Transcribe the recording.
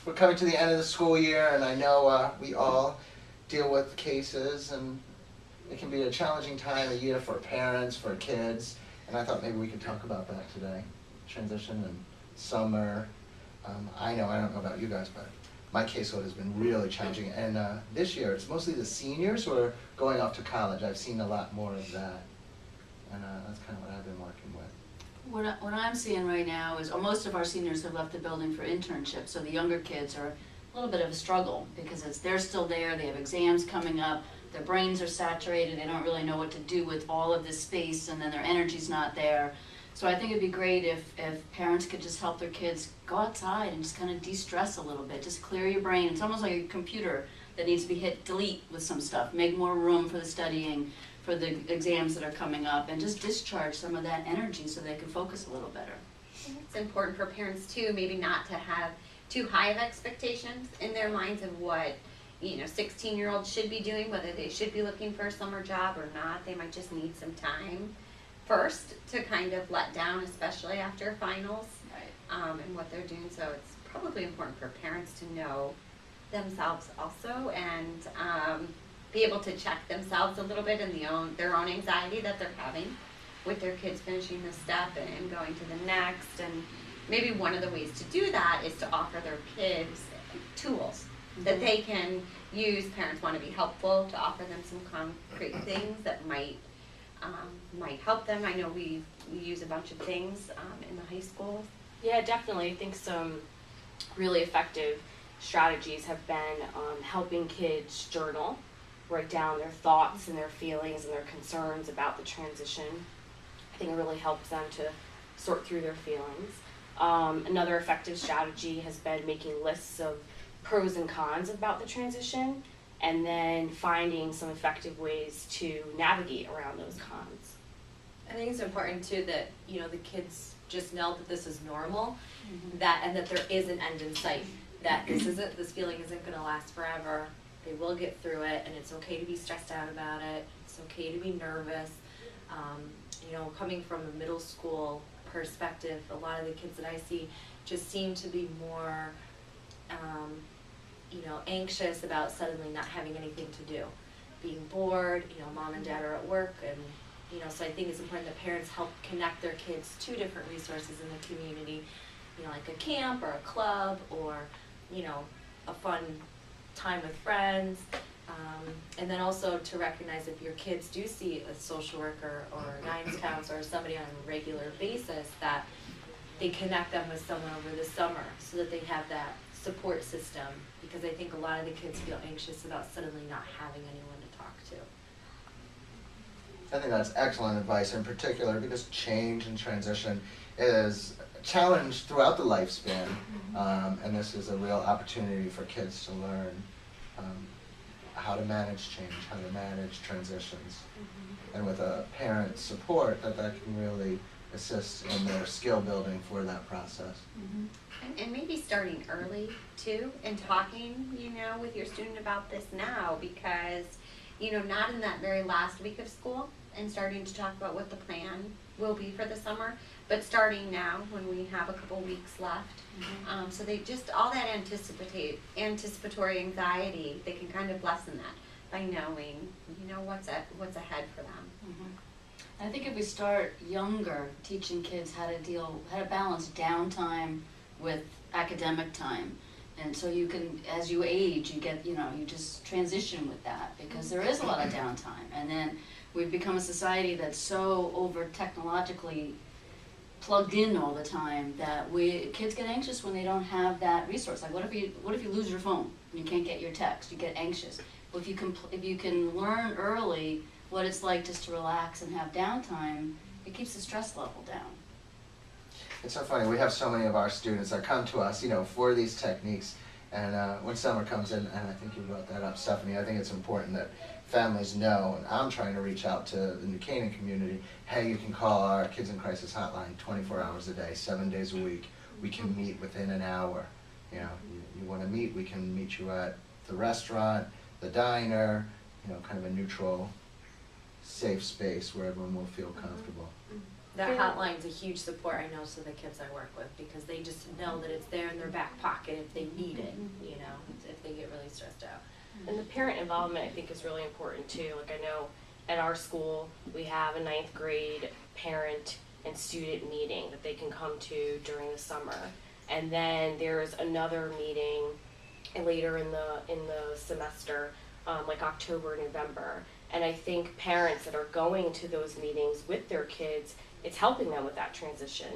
we're coming to the end of the school year, and I know we all deal with cases, and it can be a challenging time of year for parents, for kids, and I thought maybe we could talk about that today. Transition and summer. I don't know about you guys, but my caseload has been really challenging, and this year it's mostly the seniors who are going off to college. I've seen a lot more of that, and that's kind of what I've been working with. What I'm seeing right now is most of our seniors have left the building for internships, so the younger kids are a little bit of a struggle because they're still there, they have exams coming up, their brains are saturated, they don't really know what to do with all of this space, and then their energy's not there. So I think it'd be great if parents could just help their kids go outside and just kind of de-stress a little bit, just clear your brain. It's almost like a computer that needs to be hit delete with some stuff, make more room for the studying, for the exams that are coming up, and just discharge some of that energy so they can focus a little better. It's important for parents too, maybe not to have too high of expectations in their minds of what 16-year-olds should be doing, whether they should be looking for a summer job or not. They might just need some time first to kind of let down, especially after finals, Right. And what they're doing. So it's probably important for parents to know themselves also, and be able to check themselves a little bit in their own anxiety that they're having with their kids finishing this step and going to the next. And maybe one of the ways to do that is to offer their kids tools that they can use. Parents want to be helpful, to offer them some concrete things that might help them. I know we use a bunch of things in the high school. Yeah, definitely. I think some really effective strategies have been helping kids journal, write down their thoughts and their feelings and their concerns about the transition. I think it really helps them to sort through their feelings. Another effective strategy has been making lists of pros and cons about the transition, and then finding some effective ways to navigate around those cons. I think it's important too that the kids just know that this is normal, Mm-hmm. and that there is an end in sight. That this feeling isn't going to last forever. They will get through it, and it's okay to be stressed out about it. It's okay to be nervous. Coming from a middle school perspective, a lot of the kids that I see just seem to be more, anxious about suddenly not having anything to do, being bored. Mom and dad are at work, and so I think it's important that parents help connect their kids to different resources in the community, like a camp or a club, or a fun time with friends, and then also to recognize if your kids do see a social worker or a guidance counselor or somebody on a regular basis, that they connect them with someone over the summer so that they have that support system, because I think a lot of the kids feel anxious about suddenly not having anyone to talk to. I think that's excellent advice, in particular because change and transition is a challenge throughout the lifespan, and this is a real opportunity for kids to learn how to manage change, how to manage transitions, and with a parent's support, that can really assist in their skill building for that process. Mm-hmm. And maybe starting early too, and talking, with your student about this now, because, not in that very last week of school, and starting to talk about what the plan will be for the summer, but starting now when we have a couple weeks left. Mm-hmm. So they just, all that anticipatory anxiety, they can kind of lessen that by knowing, what's ahead for them. Mm-hmm. I think if we start younger, teaching kids how to balance downtime with academic time, and so you can, as you age, you get, you just transition with that, because there is a lot of downtime, and then we've become a society that's so over technologically plugged in all the time that kids get anxious when they don't have that resource. Like, what if you lose your phone and you can't get your text? You get anxious. Well, if you can learn early what it's like just to relax and have downtime, it keeps the stress level down. It's so funny, we have so many of our students that come to us, for these techniques, and when summer comes in, and I think you brought that up, Stephanie, I think it's important that families know, and I'm trying to reach out to the New Canaan community, hey, you can call our Kids in Crisis hotline 24 hours a day, 7 days a week. We can meet within an hour. You want to meet, we can meet you at the restaurant, the diner, kind of a neutral, safe space where everyone will feel comfortable. That hotline's a huge support, I know, to the kids I work with, because they just know that it's there in their back pocket if they need it, you know, if they get really stressed out. And the parent involvement, I think, is really important too. Like, I know at our school, we have a 9th grade parent and student meeting that they can come to during the summer. And then there's another meeting later in the semester, like October, November. And I think parents that are going to those meetings with their kids, it's helping them with that transition.